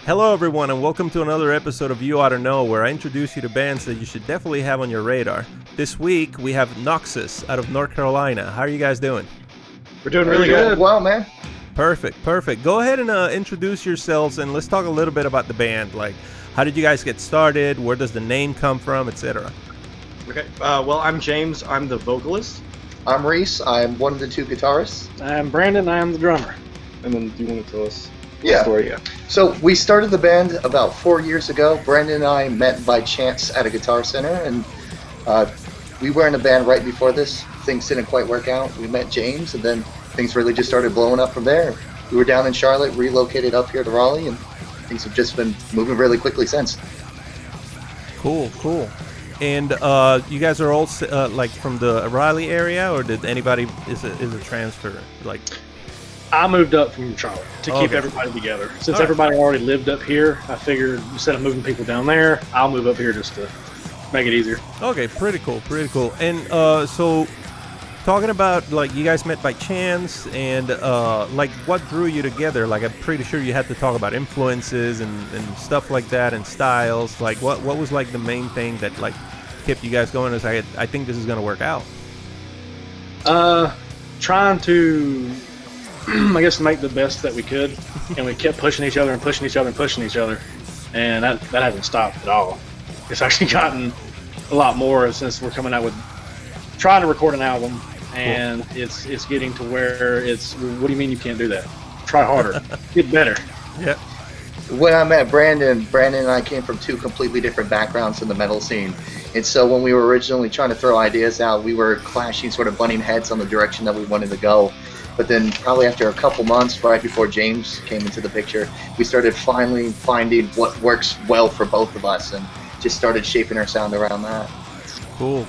Hello everyone and welcome to another episode of You Oughta Know, where I introduce you to bands that you should definitely have on your radar. This week we have Noxus out of North Carolina. How are you guys doing? We're doing really good. Well, man. Perfect. Go ahead and introduce yourselves and let's talk a little bit about the band. Like, how did you guys get started? Where does the name come from, etc.? Okay. Well, I'm James. I'm the vocalist. I'm Reese. I'm one of the two guitarists. I'm Brandon. I'm the drummer. And then, do you want to tell us Yeah. the story? Yeah. So we started the band about 4 years ago. Brandon and I met by chance at a guitar center, and we were in a band right before this. Things didn't quite work out. We met James, and then things really just started blowing up from there. We were down in Charlotte, relocated up here to Raleigh, and things have just been moving really quickly since. Cool. And you guys are all like from the Raleigh area, or did anybody is a transfer? Like, I moved up from Charlotte to keep everybody together. Since everybody already lived up here, I figured instead of moving people down there, I'll move up here just to make it easier. Okay, pretty cool. And so talking about, like, you guys met by chance, and like, what drew you together? Like, I'm pretty sure you had to talk about influences and stuff like that, and styles. Like, what was like the main thing that like kept you guys going? As I think this is gonna work out. Trying to, I guess, make the best that we could, and we kept pushing each other, and that hasn't stopped at all. It's actually gotten a lot more since we're coming out with trying to record an album, and it's getting to where it's, what do you mean you can't do that? Try harder, get better. Yeah. When I met Brandon and I came from two completely different backgrounds in the metal scene. And so when we were originally trying to throw ideas out, we were clashing, sort of butting heads on the direction that we wanted to go. But then probably after a couple months, right before James came into the picture, we started finally finding what works well for both of us and just started shaping our sound around that. Cool.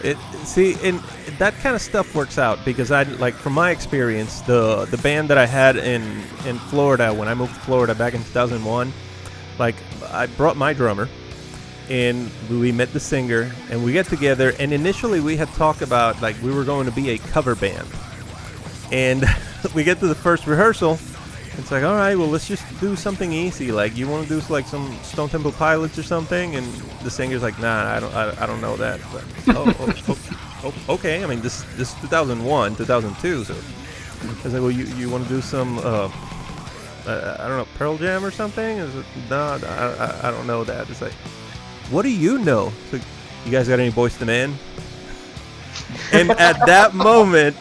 And that kind of stuff works out because I, like, from my experience, the band that I had in Florida when I moved to Florida back in 2001, like, I brought my drummer and we met the singer and we get together, and initially we had talked about, like, we were going to be a cover band, and we get to the first rehearsal. It's like, all right, well, let's just do something easy. Like, you want to do like some Stone Temple Pilots or something? And the singer's like, nah, I don't know that. But, okay. I mean, this is 2001, 2002. So I was like, well, you want to do some, I don't know, Pearl Jam or something? Is it, no, I don't know that. It's like, what do you know? It's like, you guys got any Boyz II Men? And at that moment,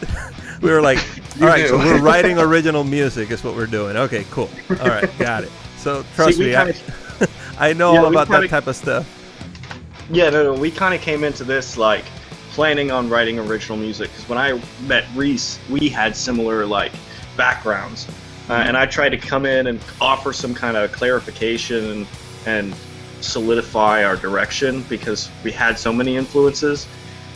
we were like, all right, so we're writing original music is what we're doing. Okay, cool. All right, got it. So trust me, I know all about that type of stuff. Yeah, no, we kind of came into this like planning on writing original music, because when I met Reese, we had similar like backgrounds, and I tried to come in and offer some kind of clarification and solidify our direction because we had so many influences,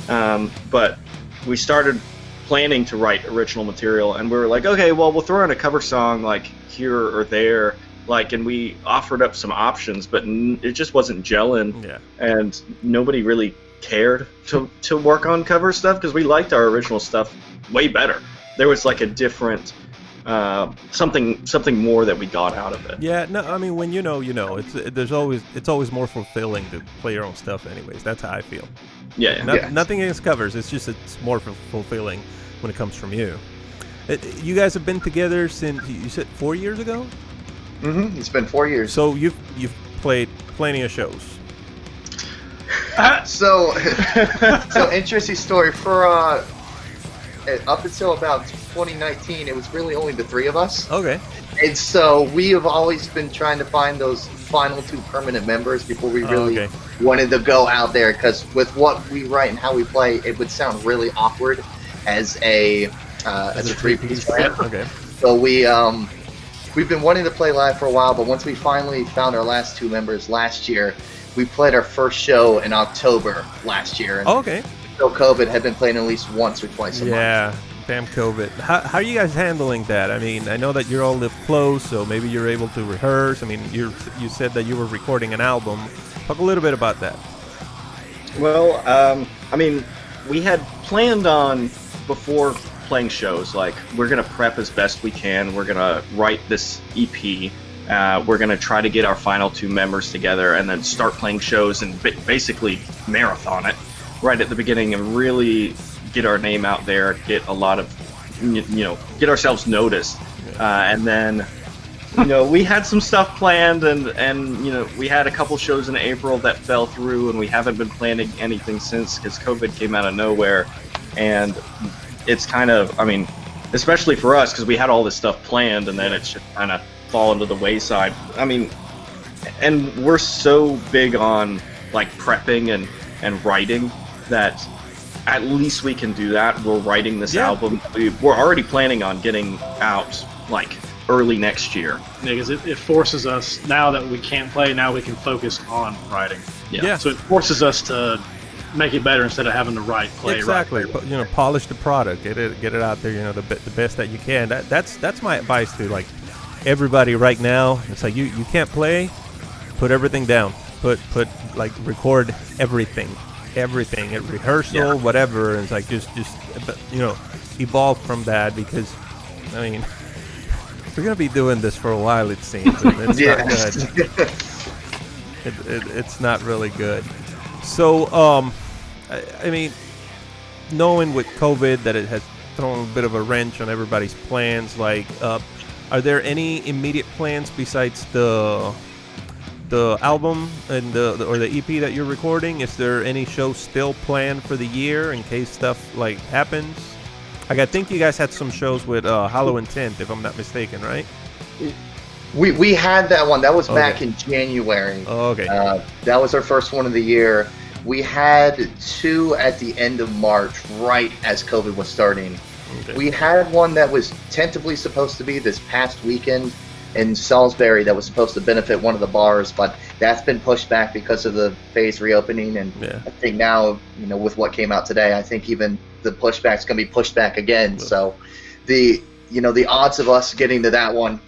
but we started planning to write original material, and we were like, okay, well, we'll throw in a cover song like here or there, like, and we offered up some options, but it just wasn't gelling. Yeah. And nobody really cared to work on cover stuff because we liked our original stuff way better. There was like a different something more that we got out of it. Yeah, no, I mean, when you know, it's always more fulfilling to play your own stuff anyways. That's how I feel. Yeah. Nothing against covers. It's more fulfilling when it comes from you. You guys have been together since, you said 4 years ago? Mm-hmm. It's been 4 years. So you've played plenty of shows. So interesting story. For up until about 2019, it was really only the three of us. Okay. And so we have always been trying to find those final two permanent members before we really wanted to go out there, because with what we write and how we play, it would sound really awkward as a three-piece band. Okay. So we've been wanting to play live for a while, but once we finally found our last two members last year, we played our first show in October last year. And so COVID had been playing at least once or twice a month. Yeah. Damn COVID. How are you guys handling that? I mean, I know that you all live close, so maybe you're able to rehearse. I mean, you said that you were recording an album. Talk a little bit about that. Well, I mean, we had planned on, before playing shows, like, we're going to prep as best we can. We're going to write this EP We're going to try to get our final 2 members together and then start playing shows and basically marathon it right at the beginning and really get our name out there, get a lot of, get ourselves noticed. And then, we had some stuff planned and we had a couple shows in April that fell through, and we haven't been planning anything since because COVID came out of nowhere. And it's kind of, especially for us, because we had all this stuff planned and then it's just kind of fallen to the wayside. And we're so big on like prepping and writing that at least we can do that. We're writing this album. We're already planning on getting out like early next year. Yeah, because it forces us, now that we can't play, now we can focus on writing. Yeah. So it forces us to make it better instead of having to play. Exactly. Polish the product, get it out there. The best that you can. That's my advice to like everybody right now. It's like you can't play, put everything down. Put like record everything at rehearsal, whatever. And it's like just evolve from that, because we're gonna be doing this for a while, it seems. And it's not good. It's not really good. So knowing with COVID that it has thrown a bit of a wrench on everybody's plans, like are there any immediate plans besides the album and the EP that you're recording? Is there any show still planned for the year in case stuff like happens? Like, I think you guys had some shows with Hollow Intent, if I'm not mistaken, right? We had that one. That was back in January. Oh, okay. That was our first one of the year. We had 2 at the end of March, right as COVID was starting. Okay. We had one that was tentatively supposed to be this past weekend in Salisbury that was supposed to benefit one of the bars, but that's been pushed back because of the phase reopening. And I think now, with what came out today, I think even the pushback's going to be pushed back again. So the odds of us getting to that one,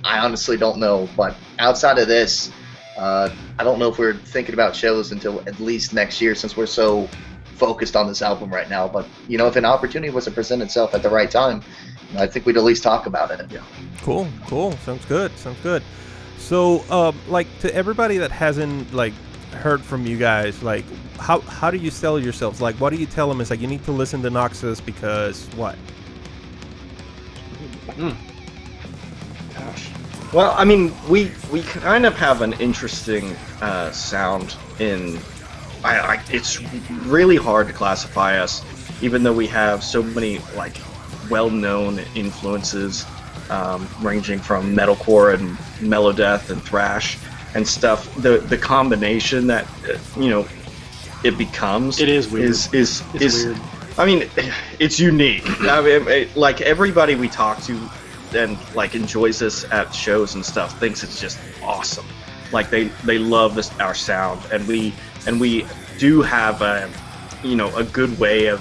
I honestly don't know. But outside of this, I don't know if we're thinking about shows until at least next year, since we're so focused on this album right now. But if an opportunity was to present itself at the right time, I think we'd at least talk about it. Yeah. Cool. Sounds good. So, like, to everybody that hasn't like heard from you guys, like, how do you sell yourselves? Like, what do you tell them? It's like, you need to listen to Noxus because what? Gosh. Well, we kind of have an interesting sound in. It's really hard to classify us, even though we have so many like well-known influences, ranging from metalcore and melodeath and thrash and stuff. The combination that it becomes is weird. Is weird. It's unique. Like everybody we talk to and like enjoys this at shows and stuff thinks it's just awesome. Like they love our sound, and we do have a good way of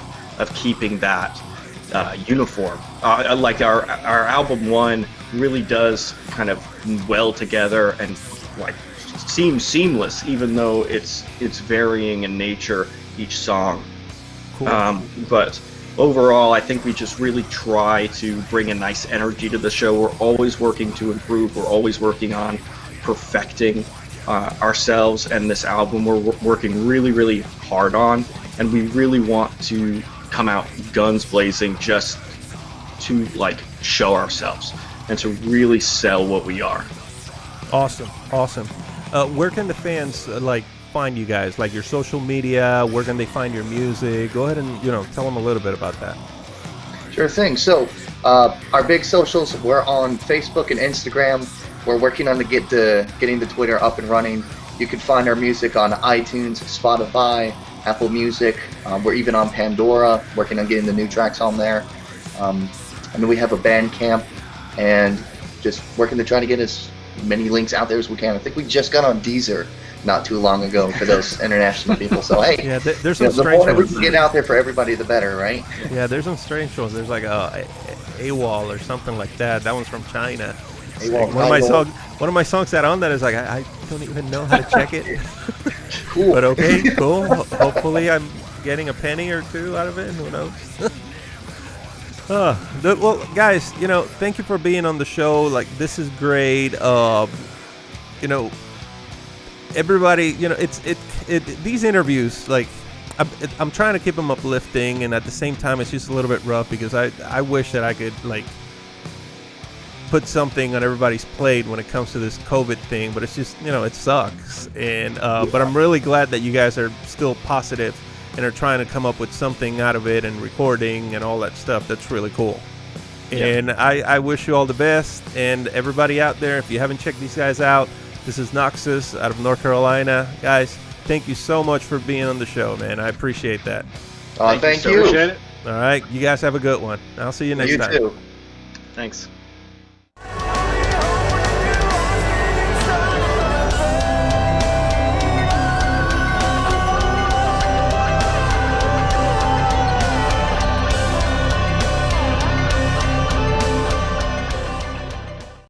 keeping that uniform. Like our album 1 really does kind of well together and like seems seamless, even though it's varying in nature each song. Cool. But overall, I think we just really try to bring a nice energy to the show. We're always working to improve. We're always working on perfecting ourselves, and this album we're working really, really hard on, and we really want to come out guns blazing, just to like show ourselves and to really sell what we are. Awesome. Where can the fans find you guys? Like your social media, where can they find your music? Go ahead and tell them a little bit about that. Sure thing. So our big socials, we're on Facebook and Instagram. We're working on getting the Twitter up and running. You can find our music on iTunes, Spotify, Apple Music. We're even on Pandora, working on getting the new tracks on there. And then we have a Bandcamp, and just working to try to get as many links out there as we can. I think we just got on Deezer not too long ago for those international people. So hey, yeah, there's some strange the more ones. we can get out there for everybody, the better, right? Yeah, there's some strange ones. There's like a AWOL or something like that. That one's from China. AWOL, one of my songs that on that is like I don't even know how to check it. Cool. But okay, cool. Hopefully I'm getting a penny or two out of it. Who knows? Well, guys, thank you for being on the show. Like, this is great. Everybody, these interviews, like, I'm trying to keep them uplifting, and at the same time, it's just a little bit rough because I wish that I could, like, put something on everybody's plate when it comes to this COVID thing, but it's just, it sucks. And but I'm really glad that you guys are still positive and are trying to come up with something out of it and recording and all that stuff. That's really cool. Yeah. And I wish you all the best. And everybody out there, if you haven't checked these guys out, this is Noxus out of North Carolina. Guys, thank you so much for being on the show, man. I appreciate that. Thank you. Appreciate it. All right, you guys have a good one. I'll see you next time. You too. Thanks.